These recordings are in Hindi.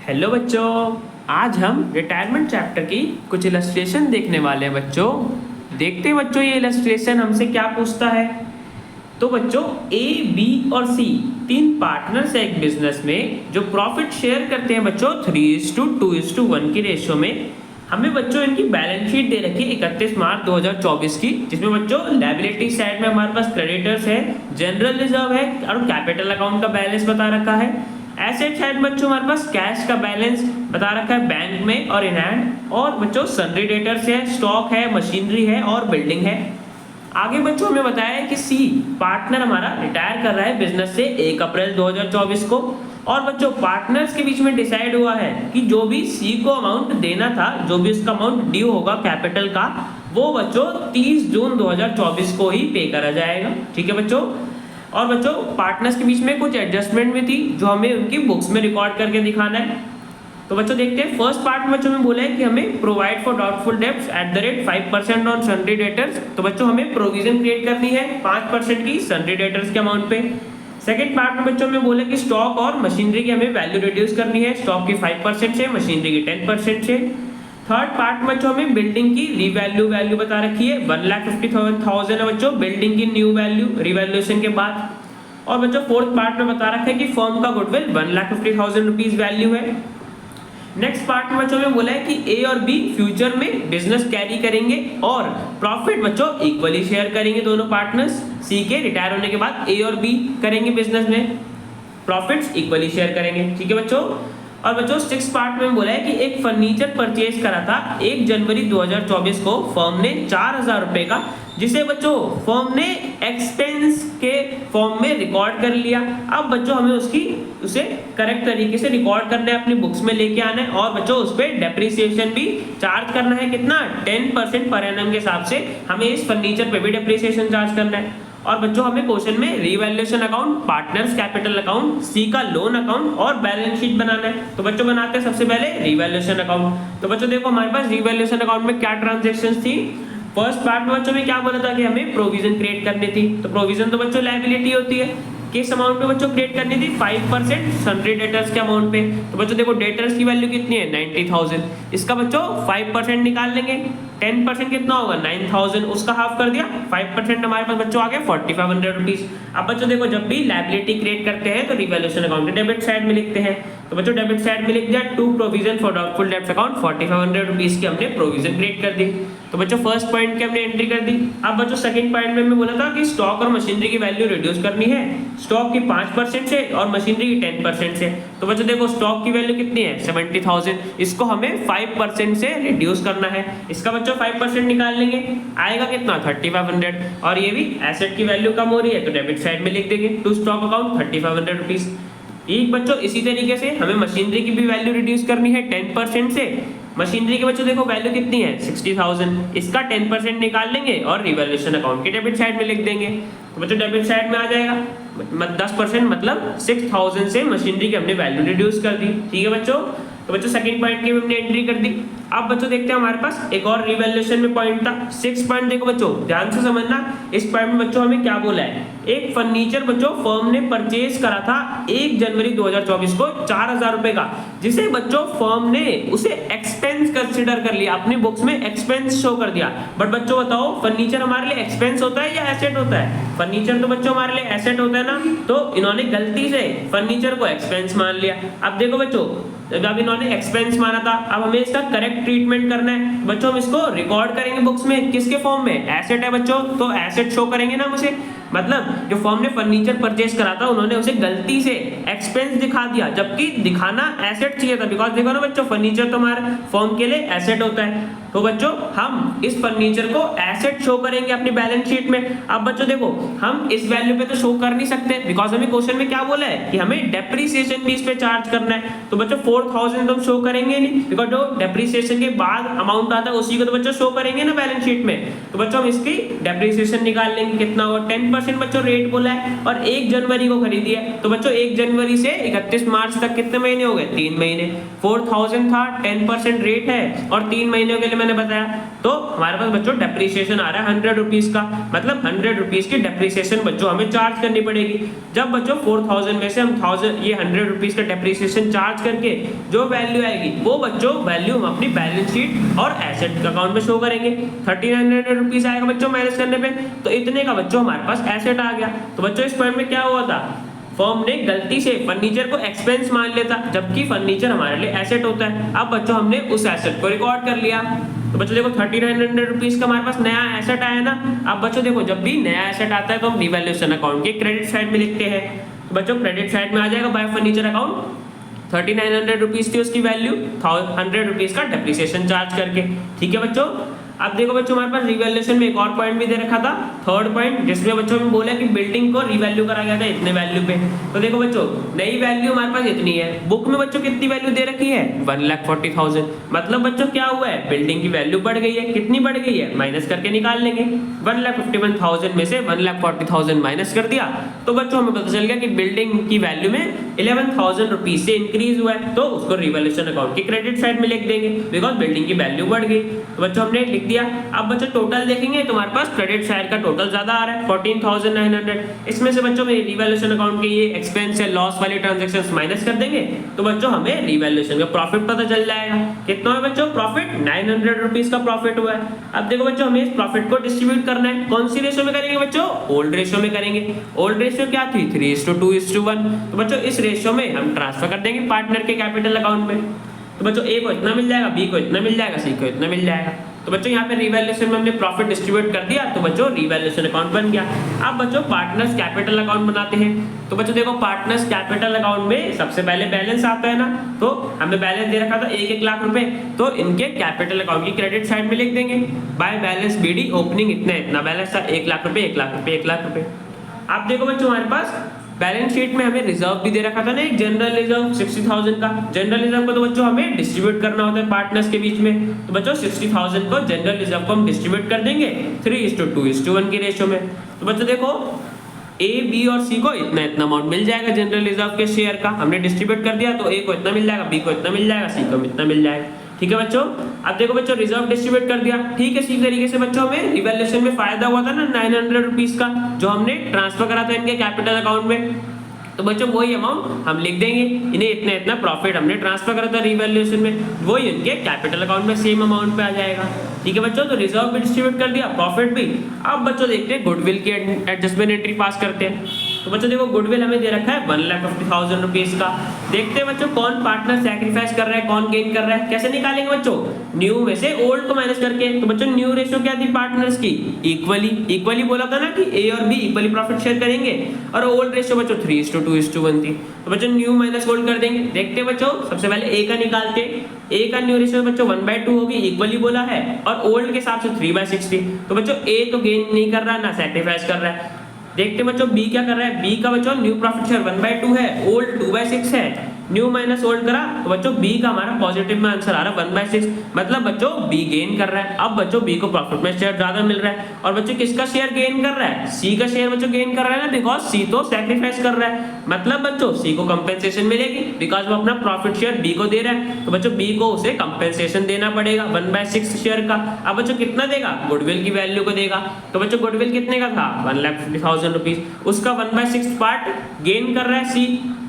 हेलो बच्चों। आज हम रिटायरमेंट चैप्टर की कुछ इलस्ट्रेशन देखने वाले हैं बच्चों। देखते हैं बच्चों ये इलस्ट्रेशन हमसे क्या पूछता है। तो बच्चों ए बी और सी तीन पार्टनर्स है एक बिजनेस में जो प्रॉफिट शेयर करते हैं बच्चों 3:2:1 की रेशियो में। हमें बच्चों इनकी बैलेंस शीट दे रखी है 31 मार्च 2024 की, जिसमें बच्चों लायबिलिटी साइड में हमारे पास क्रेडिटर्स है, जनरल रिजर्व है और कैपिटल अकाउंट का बैलेंस बता रखा है। एसेट साइड बच्चों हमारे पास कैश का बैलेंस बता रखा है बैंक में और इन हैंड, और बच्चों सन्ड्री डेटर्स है, स्टॉक है, मशीनरी है और बिल्डिंग है। आगे बच्चों हमें बताया है कि सी पार्टनर हमारा रिटायर कर रहा है बिजनेस से 1 अप्रैल 2024 को, और बच्चों पार्टनर्स के बीच में डिसाइड हुआ है कि जो भी सी को अमाउंट देना था, जो भी उसका अमाउंट ड्यू होगा कैपिटल का, वो बच्चों 30 जून 2024 को ही पे करा जाएगा। ठीक है बच्चों। और बच्चों पार्टनर्स के बीच में कुछ एडजस्टमेंट भी थी जो हमें उनकी बुक्स में रिकॉर्ड करके दिखाना है। तो बच्चों देखते हैं फर्स्ट पार्ट में बच्चों में बोला है कि हमें provide for doubtful debts at the rate 5% on sundry debtors. तो बच्चों हमें प्रोविजन क्रिएट करनी है 5% की सन्ड्री डेटर्स के अमाउंट पे। सेकंड पार्ट में बच्चों में बोले कि स्टॉक और मशीनरी की हमें वैल्यू रिड्यूस करनी है, स्टॉक की 5% से, मशीनरी की 10% से। थर्ड पार्ट में बच्चों हमें बिल्डिंग की रीवैल्यू वैल्यू बता रखी है 1,50,000 है बच्चों बिल्डिंग की न्यू वैल्यू रिवैल्यूएशन के बाद। और बच्चों फोर्थ पार्ट में बता रखा है कि फर्म का गुडविल 1,50,000 रुपीज वैल्यू है। नेक्स्ट पार्ट में बच्चों में बोला है कि ए और बी फ्यूचर में बिजनेस कैरी करेंगे और प्रॉफिट बच्चों इक्वली शेयर करेंगे दोनों पार्टनर्स। सी के रिटायर होने के बाद ए और बी करेंगे बिजनेस में प्रॉफिट्स इक्वली शेयर करेंगे। ठीक है बच्चों। और बच्चों सिक्स पार्ट में बोला है कि एक फर्नीचर परचेज करा था 1 जनवरी 2024 को फर्म ने 4,000 रुपए का, जिसे बच्चों फर्म ने एक्सपेंस के फॉर्म में रिकॉर्ड कर लिया। अब बच्चों हमें उसे करेक्ट तरीके से रिकॉर्ड करना है, अपनी बुक्स में लेके आना है, और बच्चों उस पर डेप्रिसिएशन भी चार्ज करना है। कितना? 10% पर एनम के हिसाब से हमें इस फर्नीचर पे भी डेप्रिसिएशन चार्ज करना है। और बच्चों हमें क्वेश्चन में revaluation account, partners capital account, C का लोन अकाउंट और बैलेंस शीट बनाना है। तो बच्चों बनाते हैं सबसे पहले रिवैल्यूएशन अकाउंट। तो बच्चों देखो हमारे पास रिवैल्यूएशन अकाउंट में क्या ट्रांजैक्शंस थी। फर्स्ट पार्ट में बच्चों में क्या बोला था कि हमें प्रोविजन क्रिएट करनी थी। तो प्रोविजन तो बच्चों लायबिलिटी होती है, किस अमाउंट पे बच्चों क्रिएट करनी थी? 5% सन्ड्री डेटर्स के अमाउंट पे। तो बच्चों देखो डेटर्स की वैल्यू कितनी है? 90,000। इसका बच्चों 5% निकाल लेंगे, 10% कितना होगा? 9,000। उसका हाफ कर दिया, 5% हमारे पास बच्चों आ गया 4,500 रुपीज। अब बच्चों देखो जब भी लायबिलिटी क्रिएट करते हैं तो रिवैल्यूएशन अकाउंट डेबिट साइड में लिखते हैं। तो बच्चों डेबिट साइड में लिख दिया to provision for doubtful debts account 4,500 rupees की हमने प्रोविजन क्रिएट कर दी। तो बच्चों फर्स्ट पॉइंट की हमने एंट्री कर दी। अब बच्चों सेकंड पॉइंट में बोला था कि स्टॉक और मशीनरी की वैल्यू रिड्यूस करनी है, स्टॉक की 5% से और मशीनरी की 10% से। तो बच्चों देखो स्टॉक की वैल्यू कितनी है? 70,000। इसको हमें 5% से रिड्यूस करना है। इसका बच्चों 5% निकाल लेंगे, आएगा कितना? 3,500। और ये भी एसेट की वैल्यू कम हो रही है तो डेबिट साइड में लिख देंगे टू स्टॉक अकाउंट 3,500 रुपीज। एक बच्चों इसी तरीके से हमें मशीनरी की भी वैल्यू रिड्यूस करनी है 10% से। मशीनरी के बच्चों देखो वैल्यू कितनी है? 60,000। इसका 10% निकाल लेंगे और रिवैल्यूएशन अकाउंट के डेबिट साइड में लिख देंगे। तो बच्चों डेबिट साइड में आ जाएगा 10%, मतलब 6,000 से मशीनरी की हमने वैल्यू रिड्यूस कर दी। ठीक है बच्चों। तो बच्चों सेकंड पॉइंट की हमने एंट्री कर दी। अब बच्चों देखते हैं हमारे पास एक और रिवैल्यूएशन में पॉइंट था 6 पॉइंट। देखो बच्चों ध्यान से समझना, इस पॉइंट में बच्चों हमें क्या बोला है। एक फर्नीचर बच्चों फर्म ने परचेज करा था 1 जनवरी 2024 को 4,000 रुपए का, जिसे बच्चों फर्म ने उसे एक्सपेंस कंसीडर कर लिया, अपनी बुक्स में एक्सपेंस शो कर दिया। बट बच्चों बताओ फर्नीचर हमारे लिए एक्सपेंस होता है या एसेट होता है? फर्नीचर तो बच्चों हमारे लिए एसेट होता है ना, तो इन्होंने गलती से फर्नीचर को एक्सपेंस मान लिया। अब देखो बच्चों जब इन्होंने एक्सपेंस माना था, अब हमें इसका करेक्ट ट्रीटमेंट करना है। बच्चों हम इसको रिकॉर्ड करेंगे बुक्स में, किसके फॉर्म में? एसेट है बच्चों, तो एसेट शो करेंगे ना उसे। मतलब जो फर्म ने फर्नीचर परचेज करा था उन्होंने उसे गलती से एक्सपेंस दिखा दिया, जबकि दिखाना एसेट चाहिए था। बिकॉज देखो ना बच्चों फर्नीचर तो हमारे फर्म के लिए एसेट होता है। तो बच्चों हम इस फर्नीचर को एसेट शो करेंगे अपनी बैलेंस शीट में। अब बच्चों देखो हम इस वैल्यू पे तो शो कर नहीं सकते, बिकॉज हमें क्वेश्चन में क्या बोला है कि हमें डेप्रिसिएशन भी इस पे चार्ज करना है। तो बच्चों 4,000 तो हम शो करेंगे नहीं, बिकॉज जो डेप्रिसिएशन के बाद अमाउंट आता है उसी को तो बच्चों शो करेंगे ना बैलेंस शीट में। तो बच्चों हम इसकी डेप्रिसिएशन निकाल लेंगे, कितना होगा? 10% बच्चों रेट बोला है, और 1 जनवरी को खरीदी है। तो बच्चों 1 जनवरी से 31 मार्च तक कितने महीने हो गए? 3 महीने। 4,000 था, 10% रेट है, और 3 महीनों के लिए मैंने बताया तो हमारे पास बच्चों डेप्रिसिएशन आ रहा है 100 रुपीज का, मतलब 100 रुपीज की डेप्रिसिएशन बच्चों हमें चार्ज करनी पड़ेगी। जब बच्चों 4000 में से हम 1000 ये 100 रुपीज का डेप्रिसिएशन चार्ज करके जो वैल्यू आएगी वो बच्चों वैल्यू हम अपनी बैलेंस शीट और एसेट अकाउंट में शो करेंगे। 3900 रुपीज आएगा बच्चों माइनस करने पे, तो इतने का बच्चों हमारे पास एसेट आ गया। तो बच्चों इस पॉइंट में क्या हुआ था, फर्म ने गलती से फर्नीचर को एक्सपेंस मान लेता, जबकि फर्नीचर हमारे लिए एसेट होता है। अब बच्चों हमने उस एसेट को रिकॉर्ड कर लिया। तो बच्चों देखो 3900 रुपीज का हमारे पास नया एसेट आया ना। अब बच्चों देखो जब भी नया एसेट आता है तो हम रिवैल्यूएशन अकाउंट के क्रेडिट साइड में लिखते हैं। तो बच्चों क्रेडिट साइड में आ जाएगा बाय फर्नीचर अकाउंट, 3900 रुपीज थी उसकी वैल्यू, 100 रुपीज का डेप्रिसिएशन चार्ज करके। ठीक है बच्चों, अब देखो बच्चों हमारे पास रिवैल्यूएशन में एक और पॉइंट भी दे रखा था, थर्ड पॉइंट, जिसमें बच्चों ने बोला कि बिल्डिंग को रिवैल्यू करा गया था इतने वैल्यू पे। तो देखो बच्चों नई वैल्यू हमारे पास इतनी है, बुक में बच्चों कितनी वैल्यू दे रखी है 1,40,000, मतलब बच्चों क्या हुआ है बिल्डिंग की वैल्यू बढ़ गई है। कितनी बढ़ गई है माइनस करके निकाल लेंगे, 1,51,000 में से 1,40,000 माइनस कर दिया तो बच्चों हमें पता चल गया कि बिल्डिंग की वैल्यू में 11,000 रुपीज से इंक्रीज हुआ है। तो उसको रिवैल्यूएशन अकाउंट की क्रेडिट साइड में लिख देंगे बिकॉज बिल्डिंग की वैल्यू बढ़ गई। तो बच्चों हमने लिख दिया। अब बच्चों टोटल देखेंगे तो हमारे पास क्रेडिट साइड का टोटल ज्यादा आ रहा है 14,900, इसमें से बच्चों में रिवैल्यूएशन अकाउंट के ये एक्सपेंस या लॉस वाले ट्रांजैक्शंस माइनस कर देंगे तो बच्चों हमें रिवैल्यूएशन का प्रॉफिट पता चल जाएगा। कितना है बच्चों प्रॉफिट, 900 रुपीज का प्रॉफिट हुआ है। अब देखो बच्चों हमें इस प्रॉफिट को डिस्ट्रीब्यूट करना है, कौन सी रेशियो में करेंगे बच्चों, ओल्ड रेशियो में करेंगे। ओल्ड रेशियो क्या थी 3:2:1, तो बच्चों इस रेशियो में हम ट्रांसफर कर देंगे पार्टनर के कैपिटल अकाउंट में। तो बच्चों ए को इतना मिल जाएगा, बी को इतना मिल जाएगा, सी को इतना मिल जाएगा। तो बच्चों यहाँ पे रिवैल्यूएशन में हमने प्रॉफिट डिस्ट्रीब्यूट कर दिया तो बच्चों रिवैल्यूएशन अकाउंट बन गया। अब बच्चों पार्टनर्स कैपिटल अकाउंट बनाते हैं। तो बच्चों देखो पार्टनर्स कैपिटल अकाउंट में सबसे पहले बैलेंस आता है ना, तो हमें बैलेंस दे रखा था 1 लाख रुपए, तो इनके कैपिटल अकाउंट की क्रेडिट साइड में लिख देंगे बाय बैलेंस बीडी ओपनिंग इतना बैलेंस था 1 लाख रुपए 1 लाख रुपए 1 लाख रुपए। अब देखो बच्चों हमारे पास बैलेंस शीट में हमें रिजर्व भी दे रखा था ना, एक जनरल रिजर्व 60,000 का। जनरल रिजर्व को तो बच्चों हमें डिस्ट्रीब्यूट करना होता है पार्टनर्स के बीच में, तो बच्चों 60,000 को जनरल रिजर्व को हम डिस्ट्रीब्यूट कर देंगे 3:2:1 की रेशियो में। तो बच्चों देखो ए बी और सी को इतना इतना अमाउंट मिल जाएगा जनरल रिजर्व के शेयर का, हमने डिस्ट्रीब्यूट कर दिया तो ए को इतना मिल जाएगा, बी को इतना मिल जाएगा, सी को इतना मिल जाएगा। ठीक है बच्चों, अब देखो बच्चों रिजर्व डिस्ट्रीब्यूट कर दिया। ठीक है, इसी तरीके से बच्चों हमें रिवैल्यूएशन में फायदा हुआ था ना 900 रुपीज का, जो हमने ट्रांसफर करा था इनके कैपिटल अकाउंट में। तो बच्चों वही अमाउंट हम लिख देंगे, इन्हें इतना इतना प्रॉफिट हमने ट्रांसफर करा था रिवैल्यूएशन में, वही इनके कैपिटल अकाउंट में सेम अमाउंट पे आ जाएगा। ठीक है बच्चों, तो रिजर्व भी डिस्ट्रीब्यूट कर दिया, प्रॉफिट भी। अब बच्चों देखते हैं गुडविल की एडजस्टमेंट एंट्री पास करते हैं। तो बच्चों देखो गुडविल हमें दे रखा है 1,50,000 रुपीज का। देखते हैं बच्चों कौन पार्टनर सैक्रिफाइस कर रहा है, कौन गेन कर रहा है, कैसे निकालेंगे बच्चों, न्यू में से ओल्ड को माइनस करके। तो बच्चों न्यू रेशियो क्या थी पार्टनर्स की, इक्वली बोला था ना कि ए और बी इक्वली प्रॉफिट शेयर करेंगे, और ओल्ड रेशियो बच्चों 3:2:1 थी। तो बच्चों न्यू माइनस ओल्ड कर देंगे। देखते हैं बच्चों सबसे पहले ए का निकालते, ए का न्यू रेशियो बच्चों 1/2 होगी, इक्वली बोला है, और ओल्ड के हिसाब से 3/6 थी। तो बच्चों ए तो गेन नहीं कर रहा ना सैक्रिफाइस कर रहा है। देखते बच्चों बी क्या कर रहा है, बी का बच्चों न्यू प्रॉफिट शेयर 1/2 है, ओल्ड 2/6 है, न्यू माइनस ओल्ड करा तो बच्चों बी का हमारा पॉजिटिव में आंसर आ रहा है 1/6, मतलब बच्चों बी गेन कर रहा है। अब बच्चों बी को प्रॉफिट में शेयर ज्यादा मिल रहा है, और बच्चों किसका शेयर गेन कर रहा है, सी का शेयर बच्चों गेन कर रहा है ना, बिकॉज सी तो सैक्रिफाइस कर रहा है, मतलब बच्चों सी को कंपेंसेशन मिलेगी बिकॉज वो अपना प्रॉफिट शेयर बी को दे रहा है। तो बच्चों बी को उसे कंपेंसेशन देना पड़ेगा 1/6 शेयर का। अब बच्चों कितना देगा, गुडविल की वैल्यू को देगा। तो बच्चों गुडविल कितने का था 1,50,000 रुपीज, उसका 1/6 पार्ट गेन कर रहा है सी,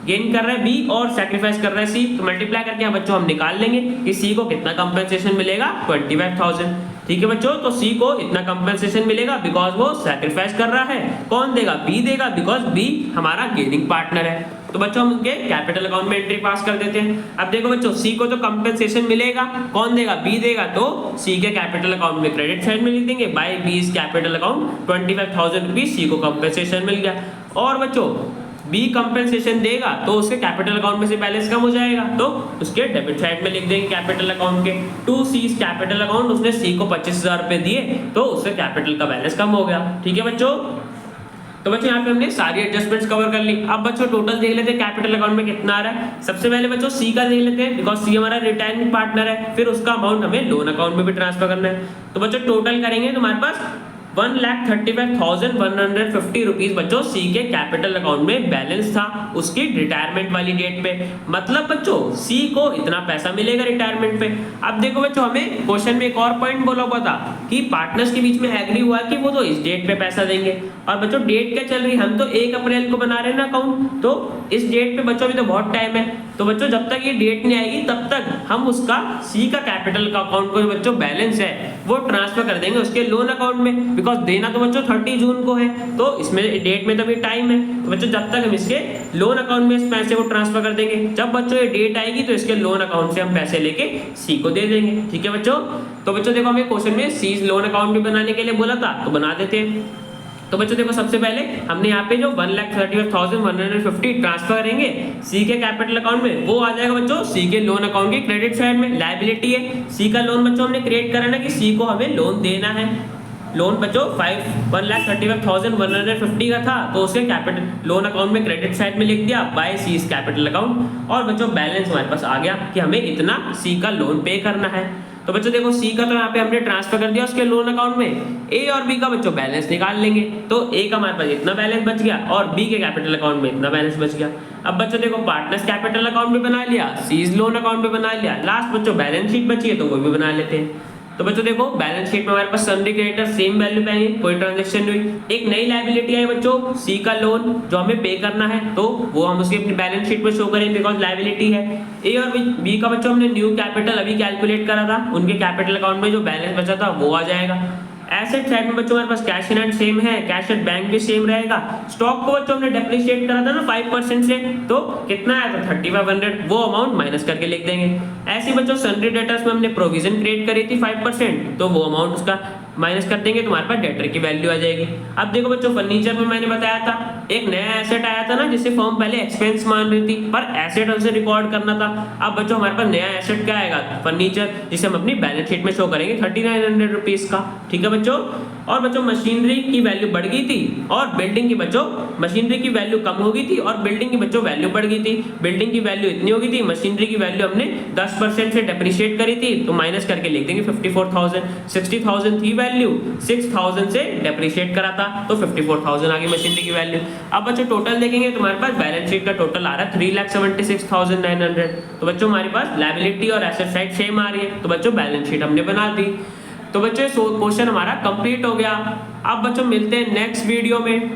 गेन कर रहा है बी और सैक्रिफाइस कर रहा है सी। तो मल्टीप्लाई करके यहाँ बच्चों हम निकाल लेंगे कि सी को कितना कंपेंसेशन मिलेगा 25,000। ठीक है बच्चों, तो सी को इतना कंपेंसेशन मिलेगा बिकॉज वो सैक्रिफाइस कर रहा है। कौन देगा, बी देगा, बिकॉज बी हमारा गेनिंग पार्टनर है। तो बच्चों हम उनके कैपिटल अकाउंट में एंट्री पास कर देते हैं। अब देखो बच्चों सी को तो कंपेंसेशन मिलेगा, कौन देगा, बी देगा, तो सी के कैपिटल अकाउंट में क्रेडिट साइड में लिख देंगे बाय बीज कैपिटल अकाउंट 25,000 रुपीज सी को कंपेंसेशन मिल गया। और बच्चों बी कंपेंसेशन देगा तो उसके कैपिटल अकाउंट में से बैलेंस कम हो जाएगा, तो उसके डेबिट साइड में लिख देंगे कैपिटल अकाउंट के टू सी कैपिटल अकाउंट, उसने सी को 25,000 रुपए दिए तो उससे कैपिटल का बैलेंस कम हो गया। ठीक है बच्चों, तो बच्चों यहाँ पे हमने सारी एडजस्टमेंट्स कवर कर ली। अब बच्चों टोटल देख लेते हैं कैपिटल अकाउंट में कितना आ रहा है। सबसे पहले बच्चों सी का देख लेते हैं बिकॉज सी हमारा रिटायरिंग पार्टनर है, फिर उसका अमाउंट हमें लोन अकाउंट में भी ट्रांसफर करना है। तो बच्चों टोटल करेंगे तो हमारे पास 1,35,150 रुपीज बच्चों सी के कैपिटल अकाउंट में बैलेंस था उसकी रिटायरमेंट वाली डेट पे। मतलब बच्चों सी को इतना पैसा मिलेगा रिटायरमेंट पे। अब देखो बच्चों हमें क्वेश्चन में एक और पॉइंट बोला हुआ था कि पार्टनर्स के बीच में एग्री हुआ कि वो तो इस डेट पे पैसा देंगे। और बच्चों डेट क्या चल रही है, हम तो 1 अप्रैल को बना रहे हैं ना अकाउंट, तो इस डेट पे बच्चों अभी तो बहुत टाइम है। तो बच्चों जब तक ये डेट नहीं आएगी तब तक हम उसका सी का कैपिटल का अकाउंट को बच्चों बैलेंस है वो ट्रांसफर कर देंगे उसके लोन अकाउंट में, बिकॉज देना तो बच्चों 30 जून को है, तो इसमें डेट में तो अभी टाइम है। तो बच्चों जब तक हम इसके लोन अकाउंट में इस पैसे को ट्रांसफर कर देंगे, जब बच्चों ये डेट आएगी तो इसके लोन अकाउंट से हम पैसे लेके सी को दे देंगे। ठीक है बच्चों, तो बच्चों देखो हमें क्वेश्चन में सी लोन अकाउंट भी बनाने के लिए बोला था तो बना देते हैं। तो बच्चों देखो सबसे पहले हमने यहाँ पे जो 1,35,150 ट्रांसफर करेंगे सी के कैपिटल अकाउंट में, वो आ जाएगा बच्चों सी के लोन अकाउंट की क्रेडिट साइड में। लायबिलिटी है सी का लोन बच्चों हमने क्रिएट करा ना कि सी को हमें लोन देना है। लोन बच्चों 1,35,150 का था तो उसके कैपिटल लोन अकाउंट में क्रेडिट साइड में लिख दिया बाय सी कैपिटल अकाउंट, और बच्चों बैलेंस हमारे पास आ गया कि हमें इतना सी का लोन पे करना है। तो बच्चों देखो सी का तो यहाँ पे हमने ट्रांसफर कर दिया उसके लोन अकाउंट में, ए और बी का बच्चों बैलेंस निकाल लेंगे। तो ए का हमारे पास इतना बैलेंस बच गया और बी के कैपिटल अकाउंट में इतना बैलेंस बच गया। अब बच्चों देखो पार्टनर्स कैपिटल अकाउंट भी बना लिया, सीज लोन अकाउंट भी बना लिया, लास्ट बच्चों बैलेंस शीट बची है तो वो भी बना लेते हैं। तो बच्चों देखो बैलेंस शीट में हमारे पास सन्ड्री क्रेडिटर सेम वैल्यू पे आएंगे, कोई ट्रांजैक्शन नहीं हुई। एक नई लायबिलिटी आई बच्चों सी का लोन जो हमें पे करना है, तो वो हम उसकी अपनी बैलेंस शीट में शो करेंगे बिकॉज लायबिलिटी है। ए और बी का बच्चों हमने न्यू कैपिटल अभी कैलकुलेट करा था, उनके कैपिटल अकाउंट में जो बैलेंस बचा था वो आ जाएगा। एसेट साइड में बच्चों हमारे पास कैश इन हैंड सेम है, कैश एट बैंक भी सेम रहेगा। स्टॉक को बच्चों हमने डेप्रिशिएट करा था ना 5% से, तो कितना आया था 3500, वो अमाउंट माइनस करके लिख देंगे। ऐसे बच्चों सन्ड्री डेटर्स में हमने प्रोविजन क्रिएट करी थी 5%, तो वो अमाउंट उसका माइनस कर देंगे, तुम्हारे पास डेटर की वैल्यू आ जाएगी। अब देखो बच्चों फर्नीचर में मैंने बताया था एक नया एसेट आया था ना जिसे फर्म पहले एक्सपेंस मान रही थी पर एसेट उसे रिकॉर्ड करना था। अब बच्चों हमारे पास नया एसेट क्या आएगा फर्नीचर, जिसे हम अपनी बैलेंस शीट में शो करेंगे 3900 रुपीज का। ठीक है बच्चों, और बच्चों मशीनरी की वैल्यू बढ़ गई थी और बिल्डिंग की बच्चों मशीनरी की वैल्यू कम हो गई थी और बिल्डिंग की बच्चों वैल्यू बढ़ गई थी। बिल्डिंग की वैल्यू इतनी हो गई थी, मशीनरी की वैल्यू हमने 10% से डेप्रिशिएट करी थी तो माइनस करके लिख देंगे 54,000। 60,000 थी वैल्यू, 6,000 से डेप्रिशिएट करा था तो 54,000 आ गई मशीनरी की वैल्यू। अब बच्चों टोटल देखेंगे तुम्हारे पास बैलेंस शीट का टोटल आ रहा है 3,76,900। तो बच्चों हमारे पास लायबिलिटी और एसेट साइड सेम आ रही है, तो बच्चों बैलेंस शीट हमने बना दी। तो बच्चों क्वेश्चन हमारा कंप्लीट हो गया। अब बच्चों मिलते हैं नेक्स्ट वीडियो में।